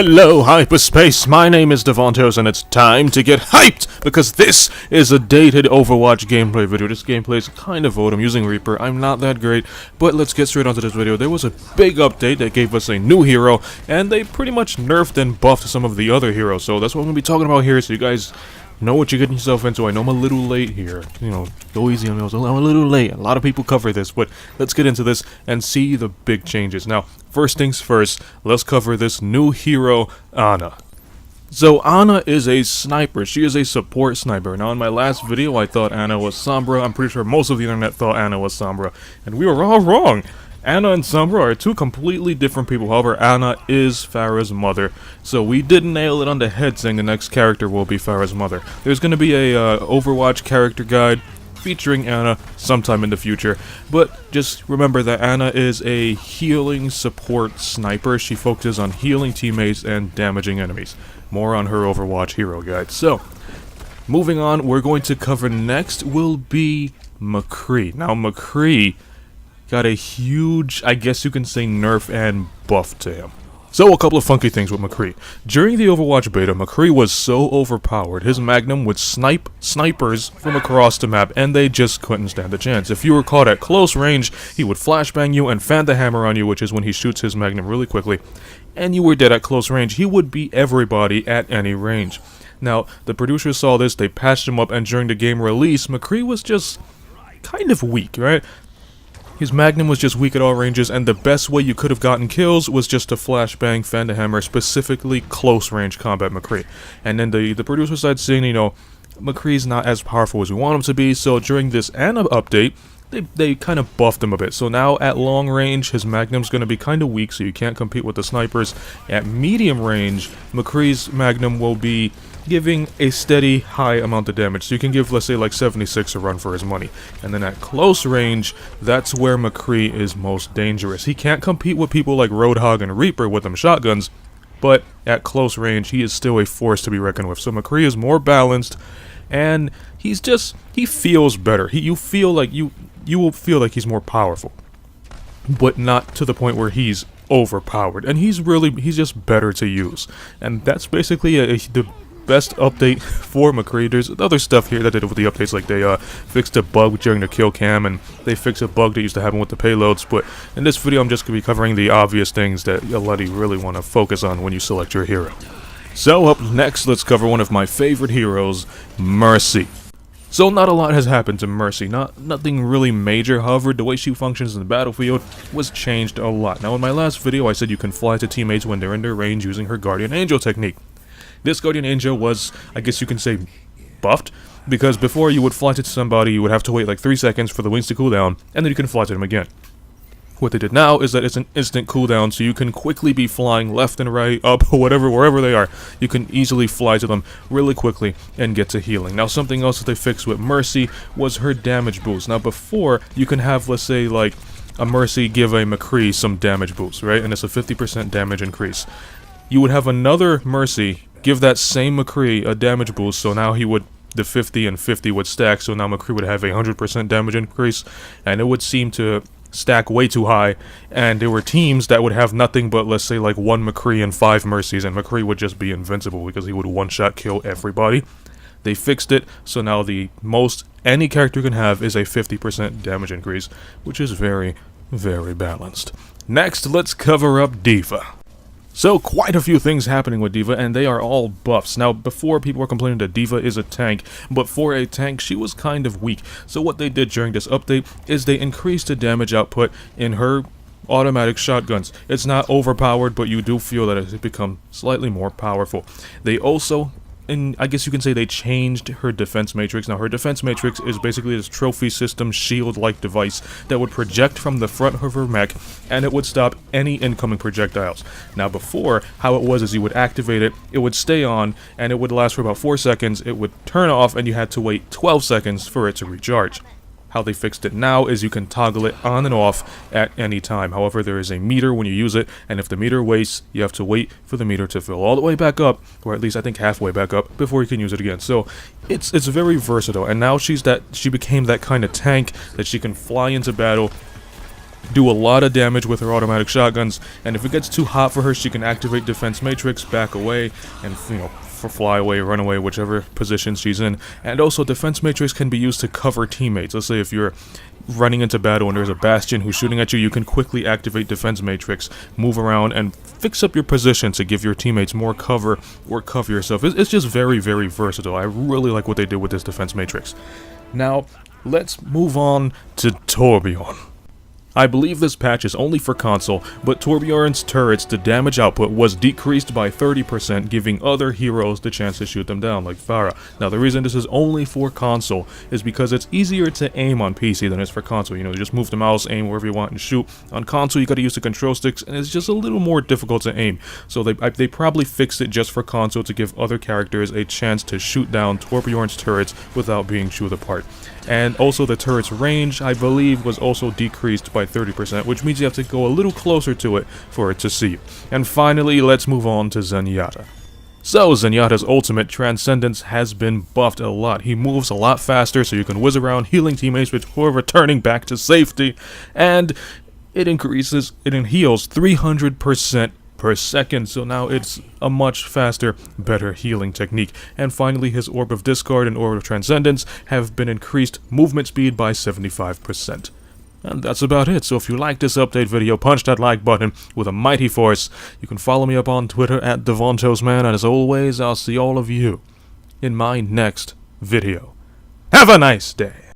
Hello, hyperspace. My name is Davontos, and it's time to get hyped because this is a dated Overwatch gameplay video. This gameplay is kind of old. I'm using Reaper. I'm not that great, but let's get straight onto this video. There was a big update that gave us a new hero, and they pretty much nerfed and buffed some of the other heroes. So that's what I'm gonna be talking about here, so you guys know what you're getting yourself into. I know I'm a little late here. You know, go easy on me. I'm a little late. A lot of people cover this, but let's get into this and see the big changes. Now, first things first, let's cover this new hero, Ana. So, Ana is a sniper. She is a support sniper. Now, in my last video, I thought Ana was Sombra. I'm pretty sure most of the internet thought Ana was Sombra, and we were all wrong. Ana and Sombra are two completely different people. However, Ana is Pharah's mother, so we did nail it on the head saying the next character will be Pharah's mother. There's going to be a Overwatch character guide featuring Ana sometime in the future, but just remember that Ana is a healing support sniper. She focuses on healing teammates and damaging enemies. More on her Overwatch hero guide. So, moving on, we're going to cover next will be McCree. Now, McCree got a huge, I guess you can say, nerf and buff to him. So, a couple of funky things with McCree. During the Overwatch beta, McCree was so overpowered, his Magnum would snipe snipers from across the map, and they just couldn't stand a chance. If you were caught at close range, he would flashbang you and fan the hammer on you, which is when he shoots his Magnum really quickly, and you were dead at close range. He would beat everybody at any range. Now, the producers saw this, they patched him up, and during the game release, McCree was just kind of weak, right? His Magnum was just weak at all ranges, and the best way you could have gotten kills was just to flashbang, fan the hammer, specifically close range combat McCree. And then the producer started saying, you know, McCree's not as powerful as we want him to be, so during this Ana update, they kind of buffed him a bit. So now at long range, his Magnum's going to be kind of weak, so you can't compete with the snipers. At medium range, McCree's Magnum will be giving a steady high amount of damage, so you can give, let's say, like 76 a run for his money. And then at close range, that's where McCree is most dangerous. He can't compete with people like Roadhog and Reaper with them shotguns, but at close range, he is still a force to be reckoned with. So McCree is more balanced, and he feels better. You will feel like he's more powerful, but not to the point where he's overpowered. And he's just better to use. And that's basically the best update for McCree. There's other stuff here that they did with the updates, like they fixed a bug during the kill cam, and they fixed a bug that used to happen with the payloads. But in this video, I'm just going to be covering the obvious things that a lot of you really want to focus on when you select your hero. So up next, let's cover one of my favorite heroes, Mercy. So not a lot has happened to Mercy, nothing really major. However, the way she functions in the battlefield was changed a lot. Now, in my last video, I said you can fly to teammates when they're in their range using her Guardian Angel technique. This Guardian Angel was, I guess you can say, buffed, because before you would fly to somebody, you would have to wait like 3 seconds for the wings to cool down, and then you can fly to them again. What they did now is that it's an instant cooldown, so you can quickly be flying left and right, up, wherever they are. You can easily fly to them really quickly and get to healing. Now, something else that they fixed with Mercy was her damage boost. Now, before, you can have, let's say, like, a Mercy give a McCree some damage boost, right? And it's a 50% damage increase. You would have another Mercy give that same McCree a damage boost, so now the 50 and 50 would stack, so now McCree would have a 100% damage increase, and it would seem to stack way too high, and there were teams that would have nothing but, let's say, like 1 McCree and 5 Mercies, and McCree would just be invincible because he would one-shot kill everybody. They fixed it, so now the most any character can have is a 50% damage increase, which is very, very balanced. Next, let's cover up D.Va. So, quite a few things happening with D.Va, and they are all buffs. Now, before, people were complaining that D.Va is a tank, but for a tank, she was kind of weak. So what they did during this update is they increased the damage output in her automatic shotguns. It's not overpowered, but you do feel that it's become slightly more powerful. They also, and I guess you can say, they changed her defense matrix. Now, her defense matrix is basically this trophy system shield-like device that would project from the front of her mech, and it would stop any incoming projectiles. Now, before, how it was is you would activate it, it would stay on, and it would last for about 4 seconds, it would turn off, and you had to wait 12 seconds for it to recharge. How they fixed it now is you can toggle it on and off at any time. However, there is a meter when you use it, and if the meter wastes, you have to wait for the meter to fill all the way back up, or at least I think halfway back up, before you can use it again. So it's very versatile, and now she became that kind of tank that she can fly into battle, do a lot of damage with her automatic shotguns, and if it gets too hot for her, she can activate Defense Matrix, back away, and, for fly away, run away, whichever position she's in. And also, Defense Matrix can be used to cover teammates. Let's say if you're running into battle and there's a Bastion who's shooting at you, you can quickly activate Defense Matrix, move around, and fix up your position to give your teammates more cover or cover yourself. It's just very, very versatile. I really like what they did with this Defense Matrix. Now, let's move on to Torbjorn. I believe this patch is only for console, but Torbjorn's turrets, the damage output was decreased by 30%, giving other heroes the chance to shoot them down, like Pharah. Now, the reason this is only for console is because it's easier to aim on PC than it is for console. You just move the mouse, aim wherever you want, and shoot. On console, you gotta use the control sticks, and it's just a little more difficult to aim. So they probably fixed it just for console to give other characters a chance to shoot down Torbjorn's turrets without being chewed apart. And also the turret's range, I believe, was also decreased by 30%, which means you have to go a little closer to it for it to see you. And finally, let's move on to Zenyatta. So, Zenyatta's ultimate, Transcendence, has been buffed a lot. He moves a lot faster, so you can whiz around healing teammates before returning back to safety. And it heals 300% per second, so now it's a much faster, better healing technique. And finally, his Orb of Discard and Orb of Transcendence have been increased movement speed by 75%. And that's about it. So if you like this update video, punch that like button with a mighty force. You can follow me up on Twitter at Davontos, and as always, I'll see all of you in my next video. Have a nice day.